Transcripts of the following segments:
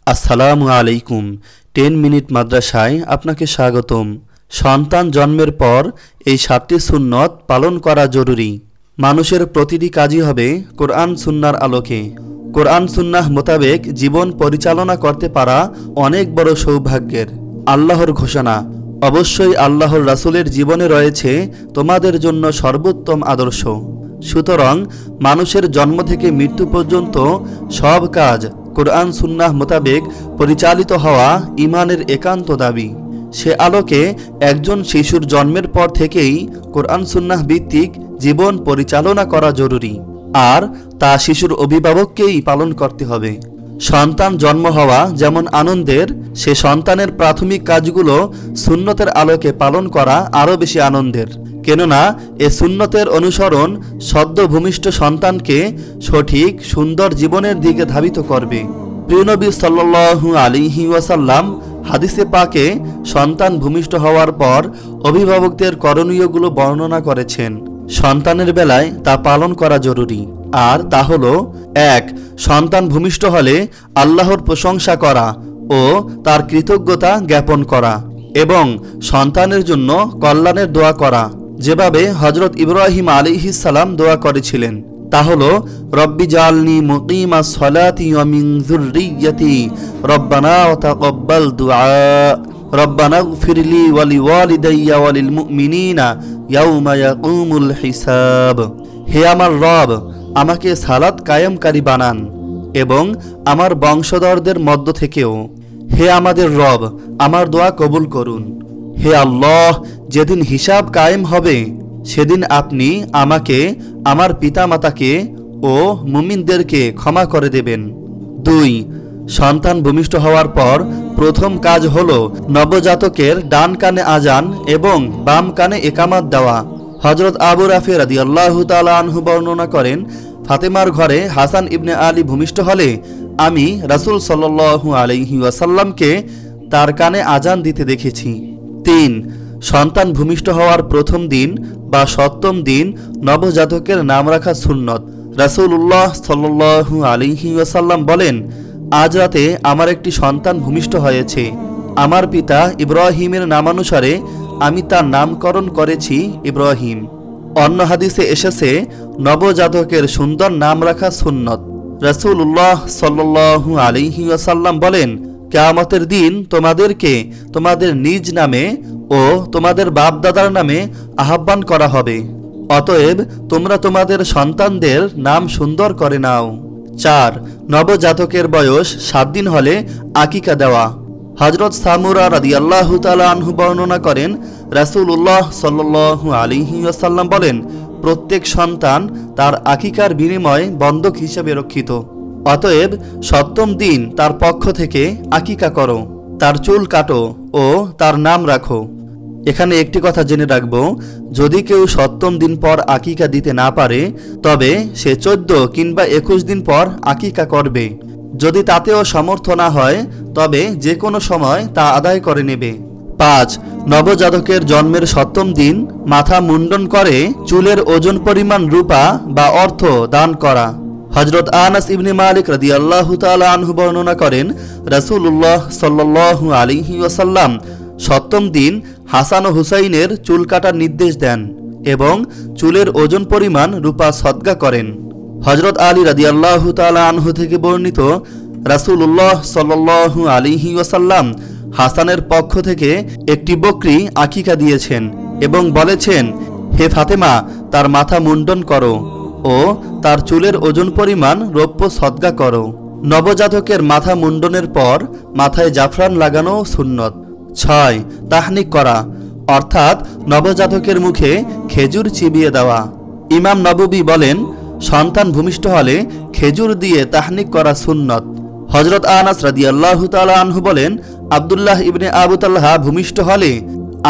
আসসালামু আলাইকুম। 10 মিনিট মাদ্রাসায় আপনাকে স্বাগতম। সন্তান জন্মের পর এই 7টি সুন্নত পালন করা জরুরি। মানুষের প্রতিটি কাজই হবে কোরআন সুন্নাহর আলোকে। কোরআন সুন্নাহ মোতাবেক জীবন পরিচালনা করতে পারা অনেক বড় সৌভাগ্যের। আল্লাহর ঘোষণা, অবশ্যই আল্লাহর রাসূলের জীবনে রয়েছে তোমাদের জন্য সর্বোত্তম আদর্শ। সুতরাং মানুষের জন্ম থেকে মৃত্যু পর্যন্ত সব কাজ কোরআন সুন্নাহ মোতাবেক পরিচালিত হওয়া ঈমানের একান্ত দাবি। সে আলোকে একজন শিশুর জন্মের পর থেকেই কোরআন সুন্নাহ ভিত্তিক জীবন পরিচালনা করা জরুরি, আর তা শিশুর অভিভাবককেই পালন করতে হবে। সন্তান জন্ম হওয়া যেমন আনন্দের, সে সন্তানের প্রাথমিক কাজগুলো সুন্নতের আলোকে পালন করা আরও বেশি আনন্দের। কেননা এ সুন্নতের অনুসরণ সদ্য ভূমিষ্ঠ সন্তানকে সঠিক সুন্দর জীবনের দিকে ধাবিত করবে। প্রিয় নবী সাল্লাল্লাহু আলাইহি ওয়াসাল্লাম হাদিসে পাকে সন্তান ভূমিষ্ঠ হওয়ার পর অভিভাবকদের করণীয়গুলো বর্ণনা করেছেন। সন্তানের বেলায় তা পালন করা জরুরি, আর তা হলো: 1. সন্তান ভূমিষ্ঠ হলে আল্লাহর প্রশংসা করা ও তার কৃতজ্ঞতা জ্ঞাপন করা এবং সন্তানের জন্য কল্যাণের দোয়া করা, যেভাবে হযরত ইব্রাহিম আলাইহিস সালাম দোয়া করেছিলেন। তা হলো: রব্বি জাআলনি মুকিমাস সালাতি ওয়া মিন যুররিয়্যাতি রব্বানা ওয়া তাকাব্বাল দুআ রব্বানা ইগফিরলি ওয়া লিওয়ালিদাইয়া ওয়া লিল মুমিনিনা ইয়াউমা ইয়াকুমুল হিসাব। হে আমার রব, আমাকে সালাত কায়েমকারী বানান এবং আমার বংশধরদের মধ্য থেকেও। হে আমাদের রব, আমার দোয়া কবুল করুন। হে আল্লাহ, যেদিন হিসাব কায়েম হবে সেদিন আপনি আমাকে, আমার পিতামাতাকে ও মুমিনদেরকে ক্ষমা করে দেবেন। 2. সন্তান ভূমিষ্ঠ হওয়ার পর প্রথম কাজ হলো নবজাতকের ডান কানে আজান এবং বাম কানে ইকামত দেওয়া। হযরত আবু রাফি রাদিয়াল্লাহু তাআলা আনহু বর্ণনা করেন, ফাতেমার ঘরে হাসান ইবনে আলী ভূমিষ্ঠ হলে আমি রাসূল সাল্লাল্লাহু আলাইহি ওয়াসাল্লামকে তার কানে আজান দিতে দেখেছি। 3. সন্তান ভূমিষ্ঠ হওয়ার প্রথম দিন বা 7ম দিন নবজাতকের নাম রাখা সুন্নত। রাসূলুল্লাহ সাল্লাল্লাহু আলাইহি ওয়াসাল্লাম বলেন, আজ রাতে আমার একটি সন্তান ভূমিষ্ঠ হয়েছে। আমার পিতা ইব্রাহিমের নামানুসারে আমি তার নামকরণ করেছি ইব্রাহিম। অন্য হাদিসে এসেছে নবজাতকের সুন্দর নাম রাখা সুন্নত। রাসূলুল্লাহ সাল্লাল্লাহু আলাইহি ওয়াসাল্লাম বলেন, কিয়ামতের দিন তোমাদেরকে তোমাদের নিজ নামে ও তোমাদের বাপ দাদার নামে আহ্বান করা হবে। অতএব তোমরা তোমাদের সন্তানদের নাম সুন্দর করে নাও। 4. নবজাতকের বয়স 7 দিন হলে আকিকা দেওয়া। হযরত সামুরা রাদিয়াল্লাহু তাআলা আনহু বর্ণনা করেন, রাসূলুল্লাহ সাল্লাল্লাহু আলাইহি ওয়াসাল্লাম বলেন, প্রত্যেক সন্তান তার আকিকার বিনিময়ে বন্ধক হিসেবে রক্ষিত। অতএব 7ম দিন তার পক্ষ থেকে আকিকা করো, তার চুল কাটো ও তার নাম রাখো। এখানে একটি কথা জেনে রাখব, যদি কেউ 7ম দিন পর আকিকা দিতে না পারে তবে সে 14 কিংবা 21 দিন পর আকিকা করবে। যদি তাতেও সমর্থ না হয় তবে যে কোনো সময় তা আদায় করে নেবে। 5. নবজাতকের জন্মের 7ম দিন মাথা মুন্ডন করে চুলের ওজন পরিমাণ রূপা বা অর্থ দান করা। হযরত আনাস ইবনে মালিক রাদিয়াল্লাহু তাআলা আনহু বর্ণনা করেন, রাসূলুল্লাহ সাল্লাল্লাহু আলাইহি ওয়াসাল্লাম 7ম দিন হাসান ও হুসাইনের চুল কাটার নির্দেশ দেন এবং চুলের ওজন পরিমাণ রূপা সদকা করেন। হযরত আলী রাদিয়াল্লাহু তাআলা আনহু থেকে বর্ণিত, রাসূলুল্লাহ সাল্লাল্লাহু আলাইহি ওয়াসাল্লাম হাসানের পক্ষ থেকে একটি বকরি আকিকা দিয়েছেন এবং বলেছেন, হে ফাতেমা, তার মাথা মুন্ডন করো ও তার চুলের ওজন পরিমাণ রৌপ্য সদকা করো। নবজাতকের মাথা মুন্ডনের পর মাথায় জাফরান লাগানো সুন্নত। 6. তাহনিক করা, অর্থাৎ নবজাতকের মুখে খেজুর চিবিয়ে দেওয়া। ইমাম নববী বলেন, সন্তান ভূমিষ্ঠ হলে খেজুর দিয়ে তাহনিক করা সুন্নত। হযরত আনাস রাদিয়াল্লাহু তাআলা আনহু বলেন, আব্দুল্লাহ ইবনে আবু তালহা ভূমিষ্ঠ হলে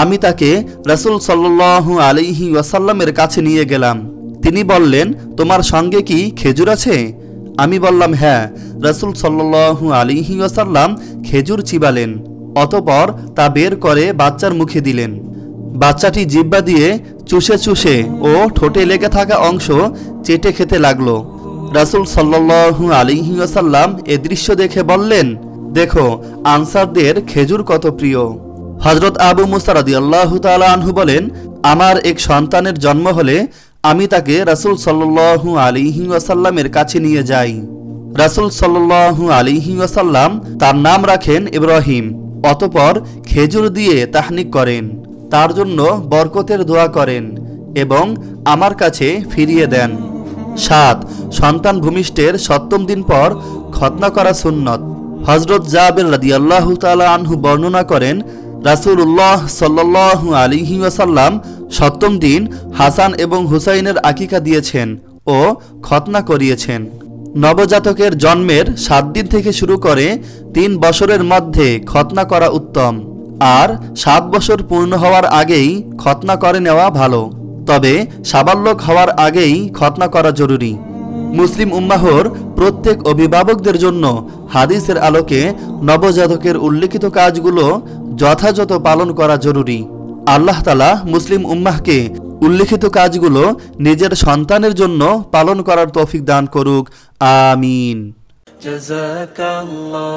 আমি তাকে রাসূল সাল্লাল্লাহু আলাইহি ওয়াসাল্লামের কাছে নিয়ে গেলাম। তিনি বললেন, তোমার সঙ্গে কি খেজুর আছে? আমি বললাম, হ্যাঁ। রাসূল সাল্লাল্লাহু আলাইহি ওয়াসাল্লাম খেজুর চিবালেন, অতঃপর তা বের করে বাচ্চার মুখে দিলেন। বাচ্চাটি জিহ্বা দিয়ে চুষে চুষে ও ঠোঁটে লেগে থাকা অংশ চেটে খেতে লাগলো। রাসূল সাল্লাল্লাহু আলাইহি ওয়াসাল্লাম এ দৃশ্য দেখে বললেন, দেখো আনসারদের খেজুর কত প্রিয়। হযরত আবু মুসা রাদিয়াল্লাহু তাআলা আনহু বলেন, আমার এক সন্তানের জন্ম হলে আমি তাকে রাসূল সাল্লাল্লাহু আলাইহি ওয়াসাল্লামের কাছে নিয়ে যাই। রাসূল সাল্লাল্লাহু আলাইহি ওয়াসাল্লাম তার নাম রাখেন ইব্রাহিম। অতঃপর খেজুর দিয়ে তাহনিক করেন, তার জন্য বরকতের দোয়া করেন এবং আমার কাছে ফিরিয়ে দেন। 7 সন্তান ভূমিষ্ঠের 7ম দিন পর খতনা করা সুন্নত। হযরত জাবের রাদিয়াল্লাহু তাআলা আনহু বর্ণনা করেন, রাসূলুল্লাহ সাল্লাল্লাহু আলাইহি ওয়াসাল্লাম 7ম দিন হাসান এবং হুসাইনের আকিকা দিয়েছেন ও খতনা করিয়েছেন। নবজাতকের জন্মের 7 দিন থেকে শুরু করে 3 বছরের মধ্যে খতনা করা উত্তম, আর 7 বছর পূর্ণ হওয়ার আগেই খতনা করে নেওয়া ভালো। তবে সাবালক হওয়ার আগেই খতনা করা জরুরি। মুসলিম উম্মাহর প্রত্যেক অভিভাবকদের জন্য হাদিসের আলোকে নবজাতকের উল্লেখিত কাজগুলো যথাযথ পালন করা জরুরি। আল্লাহ তাআলা মুসলিম উম্মাহকে উল্লেখিত কাজগুলো নিজের সন্তানের জন্য পালন করার তৌফিক দান করুক। আমিন। জাযাকাল্লাহ।